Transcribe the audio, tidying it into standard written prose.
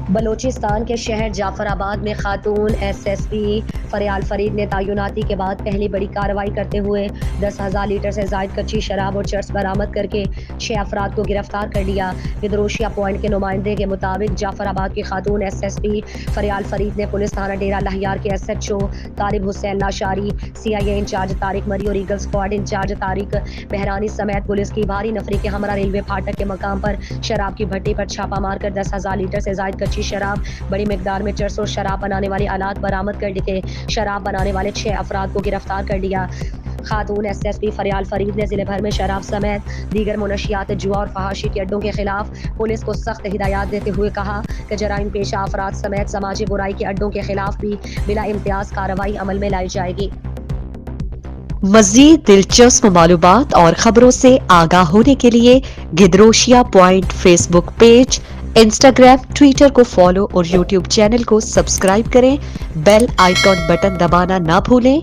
بلوچستان کے شہر جعفر آباد میں خاتون S S P Faryal Farid نے تعیناتی کے بعد پہلی بڑی کارروائی کرتے ہوئے 10,000 لیٹر سے زائد کچی شراب اور چرس برآمد کر کے 6 افراد کو گرفتار کر لیا۔ گدروشیا پوائنٹ کے نمائندے کے مطابق جعفر آباد کی خاتون S S P Faryal Farid نے پولیس تھانہ ڈیرہ لہیار کے ایس ایچ او طارق حسین لاشاری، سی آئی اے انچارج طارق مری اور eagle squad incharge Tariq Maharani سمیت پولیس کی بھاری نفری کے ہمراہ ریلوے پھاٹک کے مقام پر شراب کی بھٹی پر چھاپہ مار کر 10,000 لیٹر سے زائد کچی شراب، بڑی مقدار میں چرس اور شراب بنانے والے آلات برآمد کر کے شراب بنانے والے 6 افراد کو گرفتار کر لیا۔ خاتون S S P Faryal Farid نے ضلع بھر میں شراب سمیت دیگر منشیات جوا اور فحاشی کے اڈوں کے خلاف پولیس کو سخت ہدایات دیتے ہوئے کہا کہ جرائم پیشہ افراد سمیت سماجی برائی کے اڈوں کے خلاف بھی بلا امتیاز کارروائی عمل میں لائی جائے گی۔ مزید دلچسپ معلومات اور خبروں سے آگاہ ہونے کے لیے Gedrosia point Facebook page, Instagram, Twitter کو فالو اور یوٹیوب چینل کو سبسکرائب کریں۔ بیل آئیکن بٹن دبانا نہ بھولیں